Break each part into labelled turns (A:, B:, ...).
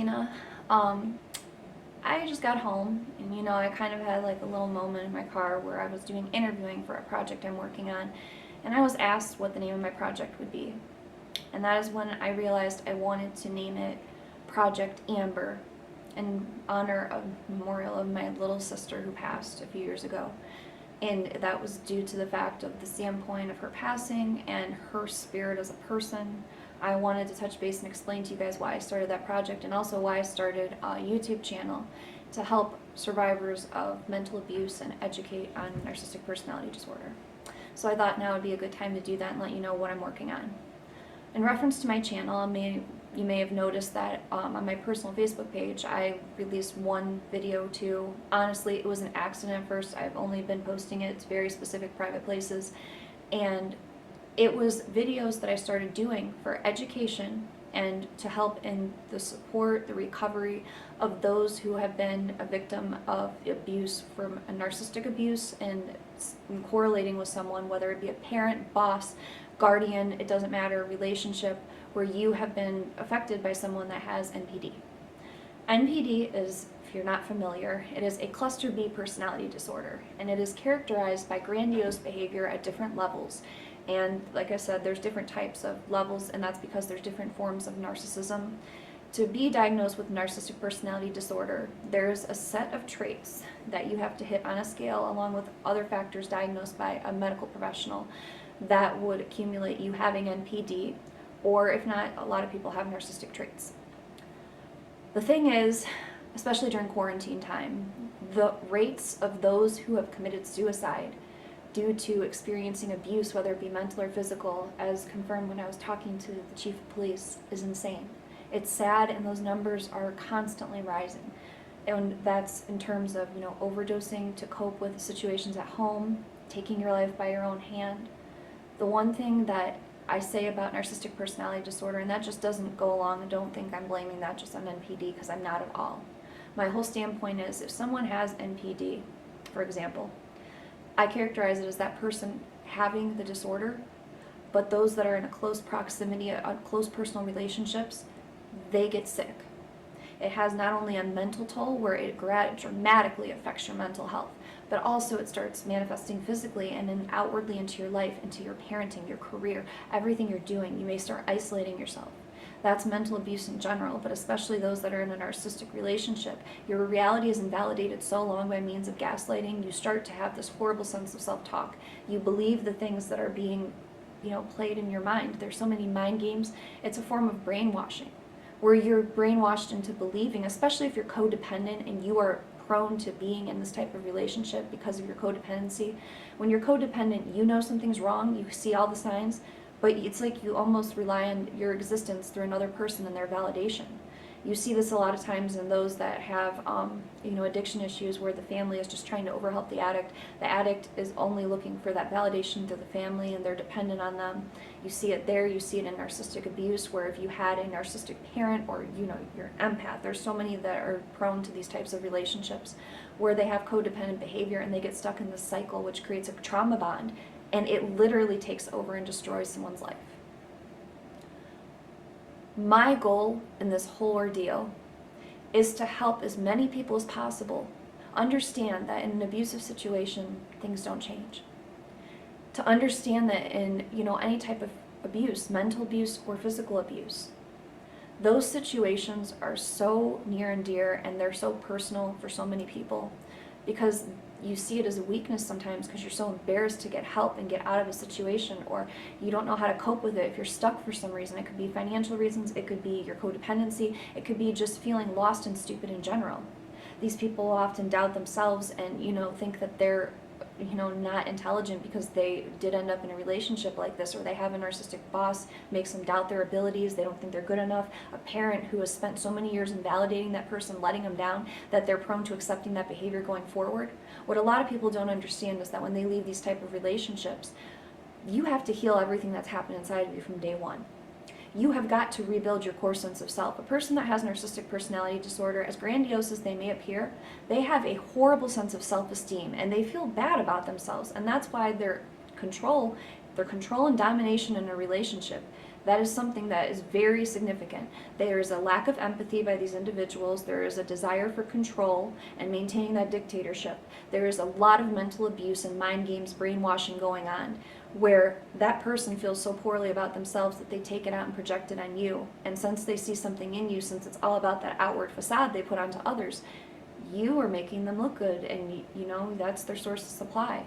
A: Krystyna. I just got home and I kind of had like a little moment in my car where I was doing interviewing for a project I'm working on, and I was asked what the name of my project would be. And that is when I realized I wanted to name it Project Amber in honor of memorial of my little sister who passed a few years ago. And that was due to the fact of the standpoint of her passing and her spirit as a person. I wanted to touch base and explain to you guys why I started that project, and also why I started a YouTube channel to help survivors of mental abuse and educate on narcissistic personality disorder. So I thought now would be a good time to do that and let you know what I'm working on. In reference to my channel, you may have noticed that on my personal Facebook page, I released one video too. Honestly, it was an accident at first. I've only been posting it to very specific private places. And it was videos that I started doing for education and to help in the support, the recovery of those who have been a victim of abuse, from a narcissistic abuse, and correlating with someone, whether it be a parent, boss, guardian, it doesn't matter, relationship, where you have been affected by someone that has NPD. NPD is, if you're not familiar, it is a cluster B personality disorder, and it is characterized by grandiose behavior at different levels. And like I said, there's different types of levels, and that's because there's different forms of narcissism. To be diagnosed with narcissistic personality disorder, there's a set of traits that you have to hit on a scale, along with other factors diagnosed by a medical professional, that would accumulate you having NPD, or if not, a lot of people have narcissistic traits. The thing is, especially during quarantine time, the rates of those who have committed suicide due to experiencing abuse, whether it be mental or physical, as confirmed when I was talking to the chief of police, is insane. It's sad, and those numbers are constantly rising. And that's in terms of, overdosing to cope with situations at home, taking your life by your own hand. The one thing that I say about narcissistic personality disorder, and that just doesn't go along, and don't think I'm blaming that just on NPD, because I'm not at all. My whole standpoint is, if someone has NPD, for example, I characterize it as that person having the disorder, but those that are in a close proximity, close personal relationships, they get sick. It has not only a mental toll, where it dramatically affects your mental health, but also it starts manifesting physically and then outwardly into your life, into your parenting, your career, everything you're doing. You may start isolating yourself. That's mental abuse in general, but especially those that are in a narcissistic relationship. Your reality is invalidated so long by means of gaslighting, you start to have this horrible sense of self-talk. You believe the things that are being, played in your mind. There's so many mind games. It's a form of brainwashing, where you're brainwashed into believing, especially if you're codependent and you are prone to being in this type of relationship because of your codependency. When you're codependent, you know something's wrong, you see all the signs, but it's like you almost rely on your existence through another person and their validation. You see this a lot of times in those that have, addiction issues, where the family is just trying to overhelp the addict. The addict is only looking for that validation through the family, and they're dependent on them. You see it there. You see it in narcissistic abuse, where if you had a narcissistic parent, or you're an empath, there's so many that are prone to these types of relationships, where they have codependent behavior and they get stuck in this cycle, which creates a trauma bond, and it literally takes over and destroys someone's life. My goal in this whole ordeal is to help as many people as possible understand that in an abusive situation, things don't change. To understand that in, any type of abuse, mental abuse or physical abuse, those situations are so near and dear, and they're so personal for so many people, because you see it as a weakness sometimes, because you're so embarrassed to get help and get out of a situation, or you don't know how to cope with it. If you're stuck for some reason, it could be financial reasons, it could be your codependency, it could be just feeling lost and stupid in general. These people often doubt themselves and, think that they're, not intelligent because they did end up in a relationship like this, or they have a narcissistic boss, makes them doubt their abilities, they don't think they're good enough, a parent who has spent so many years invalidating that person, letting them down, that they're prone to accepting that behavior going forward. What a lot of people don't understand is that when they leave these type of relationships, you have to heal everything that's happened inside of you from day one. You have got to rebuild your core sense of self. A person that has narcissistic personality disorder, as grandiose as they may appear, they have a horrible sense of self-esteem, and they feel bad about themselves, and that's why their control and domination in a relationship, That is something that is very significant. There is a lack of empathy by these individuals. There is a desire for control and maintaining that dictatorship. There is a lot of mental abuse and mind games, brainwashing going on, where that person feels so poorly about themselves that they take it out and project it on you. And since they see something in you, since it's all about that outward facade they put onto others, you are making them look good, and you know that's their source of supply.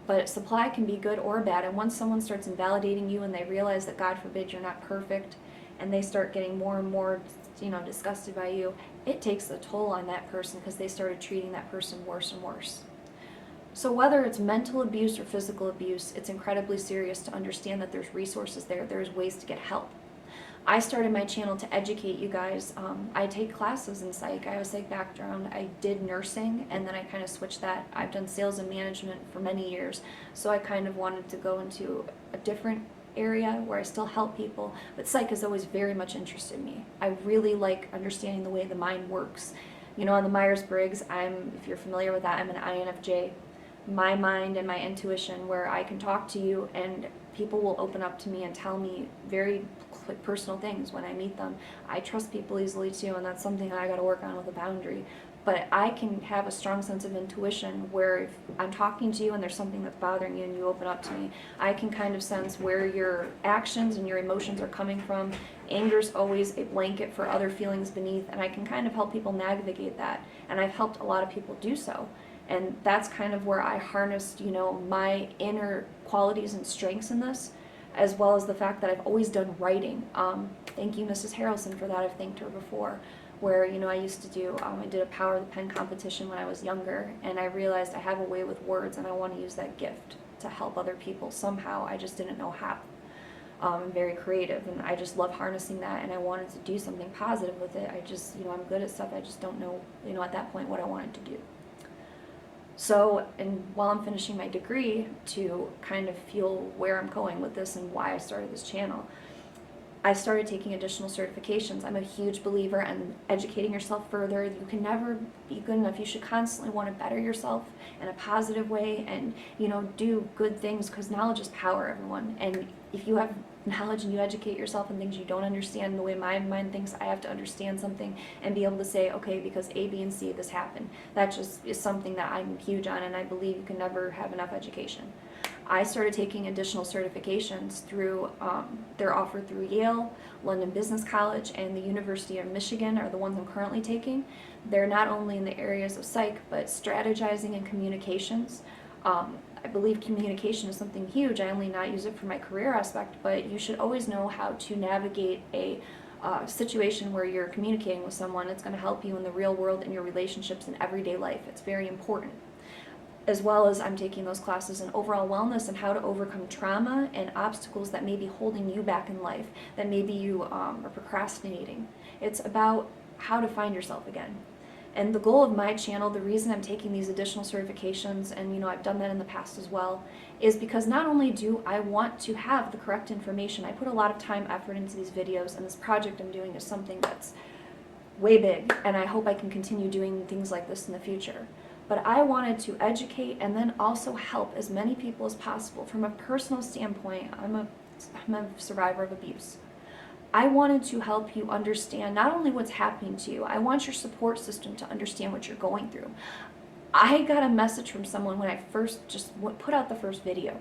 A: But supply can be good or bad, and once someone starts invalidating you and they realize that, God forbid, you're not perfect, and they start getting more and more, disgusted by you, it takes a toll on that person because they started treating that person worse and worse. So whether it's mental abuse or physical abuse, it's incredibly serious to understand that there's resources there, there's ways to get help. I started my channel to educate you guys. I take classes in psych. I have a psych background. I did nursing, and then I kind of switched that. I've done sales and management for many years, so I kind of wanted to go into a different area where I still help people, but psych has always very much interested me. I really like understanding the way the mind works. On the Myers-Briggs, if you're familiar with that, I'm an INFJ. My mind and my intuition, where I can talk to you and people will open up to me and tell me very personal things when I meet them. I trust people easily too, and that's something that I got to work on with a boundary. But I can have a strong sense of intuition where if I'm talking to you and there's something that's bothering you and you open up to me, I can kind of sense where your actions and your emotions are coming from. Anger's always a blanket for other feelings beneath, and I can kind of help people navigate that. And I've helped a lot of people do so. And that's kind of where I harnessed, my inner qualities and strengths in this, as well as the fact that I've always done writing. Thank you, Mrs. Harrelson, for that. I've thanked her before, where, I used to do, I did a Power of the Pen competition when I was younger, and I realized I have a way with words, and I want to use that gift to help other people somehow. I just didn't know how. I'm very creative, and I just love harnessing that, and I wanted to do something positive with it. I just, I'm good at stuff. I just don't know, at that point what I wanted to do. So, and while I'm finishing my degree, to kind of feel where I'm going with this and why I started this channel, I started taking additional certifications. I'm a huge believer in educating yourself further. You can never be good enough. You should constantly want to better yourself in a positive way and, do good things, because knowledge is power, everyone. And if you have knowledge and you educate yourself in things you don't understand, the way my mind thinks, I have to understand something and be able to say, okay, because A, B, and C, this happened. That just is something that I'm huge on, and I believe you can never have enough education. I started taking additional certifications through, they're offered through Yale, London Business College, and the University of Michigan are the ones I'm currently taking. They're not only in the areas of psych, but strategizing and communications. I believe communication is something huge. I only not use it for my career aspect, but you should always know how to navigate a situation where you're communicating with someone. It's going to help you in the real world, in your relationships, in everyday life. It's very important. As well as I'm taking those classes in overall wellness and how to overcome trauma and obstacles that may be holding you back in life, that maybe you are procrastinating. It's about how to find yourself again. And the goal of my channel, the reason I'm taking these additional certifications, and I've done that in the past as well, is because not only do I want to have the correct information, I put a lot of time, effort into these videos, and this project I'm doing is something that's way big, and I hope I can continue doing things like this in the future. But I wanted to educate and then also help as many people as possible. From a personal standpoint, I'm a survivor of abuse. I wanted to help you understand not only what's happening to you, I want your support system to understand what you're going through. I got a message from someone when I first just put out the first video,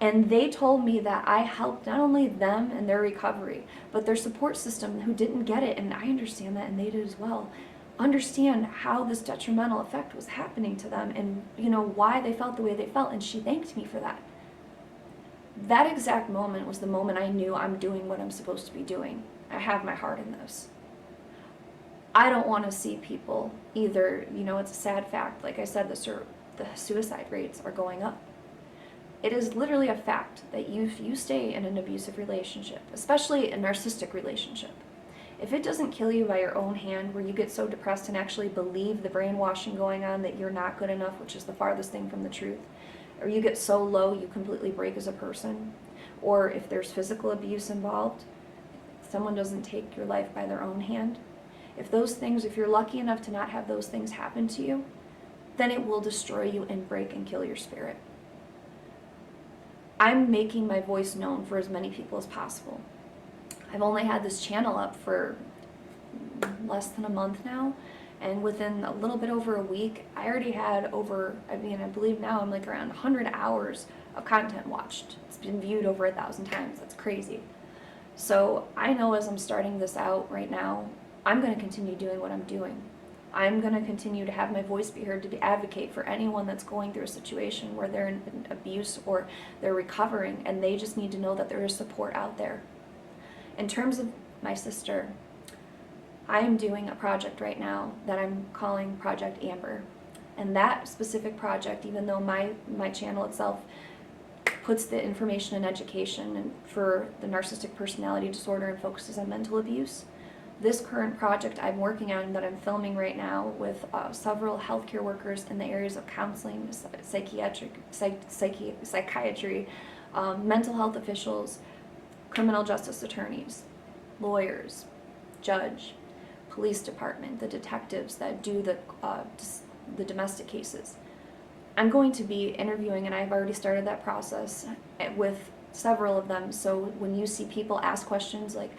A: and they told me that I helped not only them in their recovery, but their support system who didn't get it, and I understand that, and they did as well, understand how this detrimental effect was happening to them and, why they felt the way they felt, and she thanked me for that. That exact moment was the moment I knew I'm doing what I'm supposed to be doing. I have my heart in this. I don't want to see people either, it's a sad fact, like I said, the suicide rates are going up. It is literally a fact that if you stay in an abusive relationship, especially a narcissistic relationship, if it doesn't kill you by your own hand, where you get so depressed and actually believe the brainwashing going on that you're not good enough, which is the farthest thing from the truth, or you get so low you completely break as a person, or if there's physical abuse involved, someone doesn't take your life by their own hand, if you're lucky enough to not have those things happen to you, then it will destroy you and break and kill your spirit. I'm making my voice known for as many people as possible. I've only had this channel up for less than a month now, and within a little bit over a week, I already had over, I believe now I'm like around 100 hours of content watched. It's been viewed over 1,000 times. That's crazy. So I know as I'm starting this out right now, I'm going to continue doing what I'm doing. I'm going to continue to have my voice be heard, to advocate for anyone that's going through a situation where they're in abuse or they're recovering, and they just need to know that there is support out there. In terms of my sister, I am doing a project right now that I'm calling Project Amber. And that specific project, even though my channel itself puts the information and education and for the narcissistic personality disorder and focuses on mental abuse, this current project I'm working on that I'm filming right now with several healthcare workers in the areas of counseling, psychiatry, mental health officials, criminal justice attorneys, lawyers, judge, police department, the detectives that do the domestic cases. I'm going to be interviewing, and I've already started that process with several of them. So when you see people ask questions like,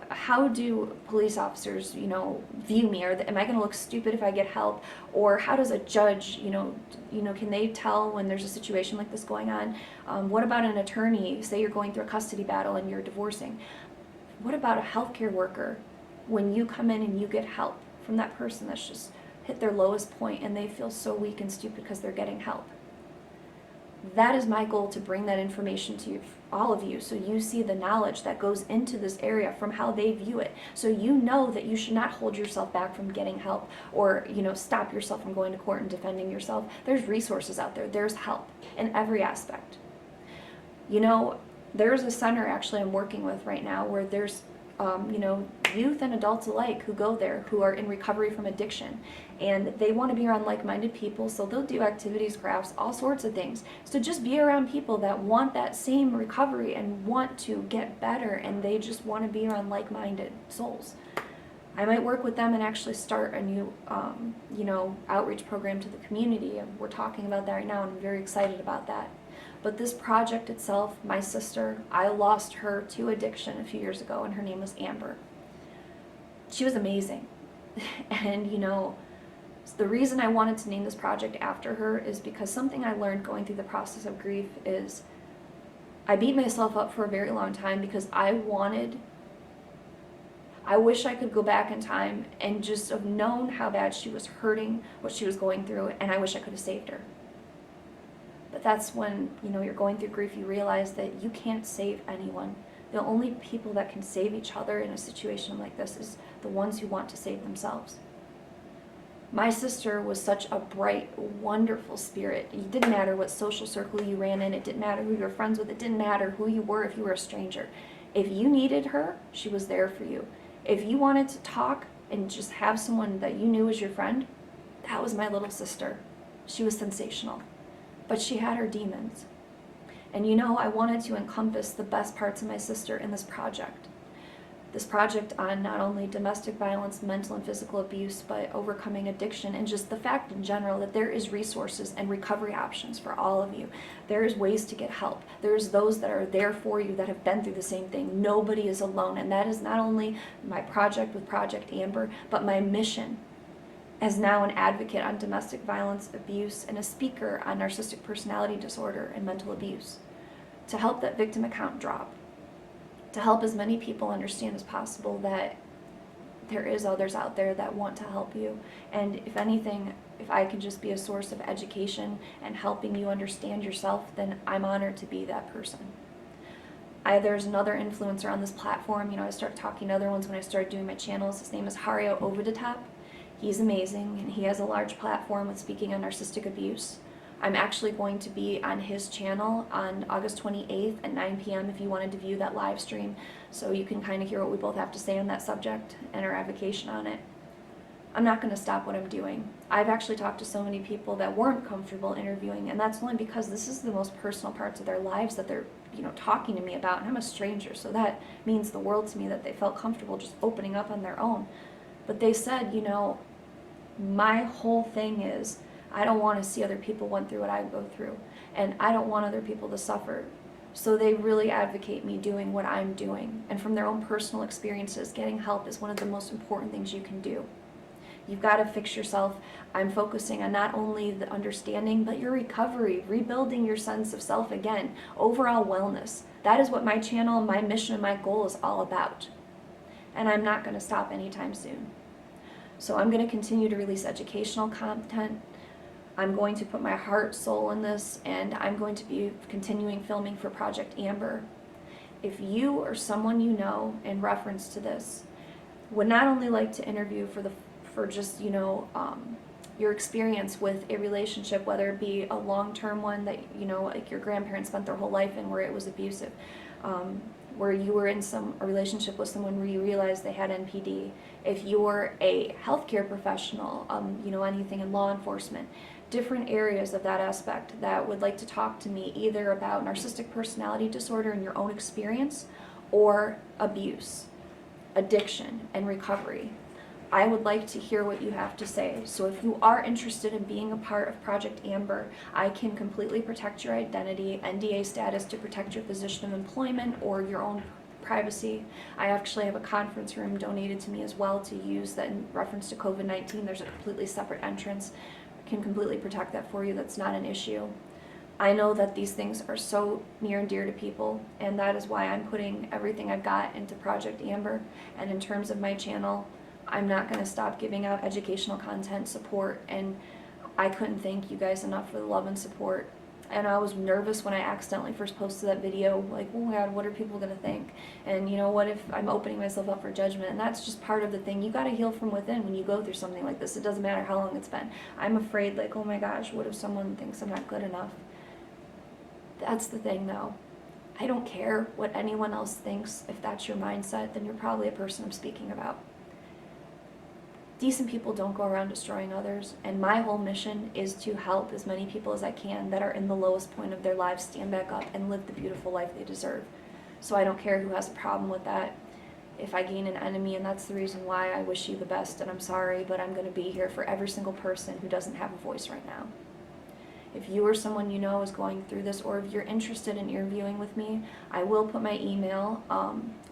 A: how do police officers, view me? Am I going to look stupid if I get help? Or how does a judge, can they tell when there's a situation like this going on? What about an attorney? Say you're going through a custody battle and you're divorcing. What about a healthcare worker? When you come in and you get help from that person that's just hit their lowest point and they feel so weak and stupid because they're getting help. That is my goal, to bring that information to you, all of you, so you see the knowledge that goes into this area from how they view it. So you know that you should not hold yourself back from getting help or, stop yourself from going to court and defending yourself. There's resources out there. There's help in every aspect. There's a center actually I'm working with right now where there's youth and adults alike who go there who are in recovery from addiction, and they want to be around like-minded people, so they'll do activities, crafts, all sorts of things. So just be around people that want that same recovery and want to get better, and they just want to be around like-minded souls. I might work with them and actually start a new outreach program to the community, and we're talking about that right now, and I'm very excited about that. But this project itself, my sister, I lost her to addiction a few years ago, and her name was Amber. She was amazing. And the reason I wanted to name this project after her is because something I learned going through the process of grief is I beat myself up for a very long time because I wish I could go back in time and just have known how bad she was hurting, what she was going through, and I wish I could have saved her. But that's when, you're going through grief, you realize that you can't save anyone. The only people that can save each other in a situation like this is the ones who want to save themselves. My sister was such a bright, wonderful spirit. It didn't matter what social circle you ran in. It didn't matter who you were friends with. It didn't matter who you were if you were a stranger. If you needed her, she was there for you. If you wanted to talk and just have someone that you knew was your friend, that was my little sister. She was sensational. But she had her demons. And I wanted to encompass the best parts of my sister in this project. This project on not only domestic violence, mental and physical abuse, but overcoming addiction, and just the fact in general that there is resources and recovery options for all of you. There is ways to get help. There's those that are there for you that have been through the same thing. Nobody is alone. And that is not only my project with Project Amber, but my mission as now an advocate on domestic violence, abuse, and a speaker on narcissistic personality disorder and mental abuse, to help that victim account drop, to help as many people understand as possible that there is others out there that want to help you. And if anything, if I can just be a source of education and helping you understand yourself, then I'm honored to be that person. There's another influencer on this platform. I started talking to other ones when I started doing my channels. His name is Hario Overtop. He's amazing, and he has a large platform with speaking on narcissistic abuse. I'm actually going to be on his channel on August 28th at 9 p.m. if you wanted to view that live stream, so you can kind of hear what we both have to say on that subject and our advocation on it. I'm not going to stop what I'm doing. I've actually talked to so many people that weren't comfortable interviewing, and that's only because this is the most personal parts of their lives that they're talking to me about, and I'm a stranger, so that means the world to me that they felt comfortable just opening up on their own. But they said, my whole thing is I don't want to see other people went through what I go through, and I don't want other people to suffer. So they really advocate me doing what I'm doing. And from their own personal experiences, getting help is one of the most important things you can do. You've got to fix yourself. I'm focusing on not only the understanding, but your recovery, rebuilding your sense of self again, overall wellness. That is what my channel, my mission, and my goal is all about. And I'm not going to stop anytime soon. So I'm going to continue to release educational content. I'm going to put my heart, soul in this, and I'm going to be continuing filming for Project Amber. If you or someone you know in reference to this would not only like to interview for just, your experience with a relationship, whether it be a long-term one that, like your grandparents spent their whole life in where it was abusive, where you were in a relationship with someone where you realized they had NPD, if you're a healthcare professional, anything in law enforcement, different areas of that aspect that would like to talk to me either about narcissistic personality disorder and your own experience or abuse, addiction, and recovery. I would like to hear what you have to say. So if you are interested in being a part of Project Amber, I can completely protect your identity, NDA status to protect your position of employment or your own privacy. I actually have a conference room donated to me as well to use that in reference to COVID-19. There's a completely separate entrance. I can completely protect that for you. That's not an issue. I know that these things are so near and dear to people, and that is why I'm putting everything I've got into Project Amber. And in terms of my channel, I'm not going to stop giving out educational content, support, and I couldn't thank you guys enough for the love and support. And I was nervous when I accidentally first posted that video, like, oh my God, what are people going to think? And what if I'm opening myself up for judgment? And that's just part of the thing. You got to heal from within when you go through something like this. It doesn't matter how long it's been. I'm afraid, like, oh my gosh, what if someone thinks I'm not good enough? That's the thing, though. I don't care what anyone else thinks. If that's your mindset, then you're probably a person I'm speaking about. Decent people don't go around destroying others, and my whole mission is to help as many people as I can that are in the lowest point of their lives stand back up and live the beautiful life they deserve. So I don't care who has a problem with that. If I gain an enemy, and that's the reason why, I wish you the best, and I'm sorry, but I'm going to be here for every single person who doesn't have a voice right now. If you or someone you know is going through this, or if you're interested in interviewing with me, I will put my email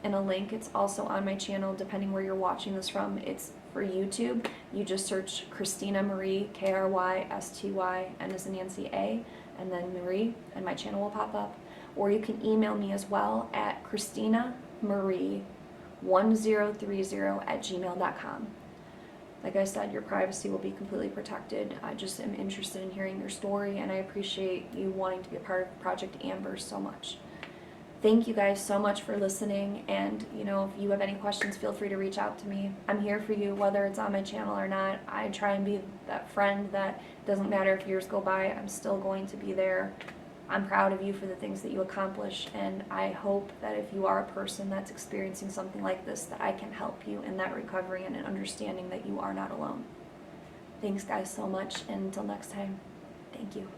A: in a link. It's also on my channel, depending where you're watching this from. It's for YouTube. You just search Krystyna Marie, Krysty, N as in Nancy A, and then Marie, and my channel will pop up. Or you can email me as well at KrystynaMarie1030@gmail.com. Like I said, your privacy will be completely protected. I just am interested in hearing your story, and I appreciate you wanting to be a part of Project Amber so much. Thank you guys so much for listening, and if you have any questions, feel free to reach out to me. I'm here for you, whether it's on my channel or not. I try and be that friend that doesn't matter if years go by, I'm still going to be there. I'm proud of you for the things that you accomplish, and I hope that if you are a person that's experiencing something like this, that I can help you in that recovery and in understanding that you are not alone. Thanks guys so much, and until next time, thank you.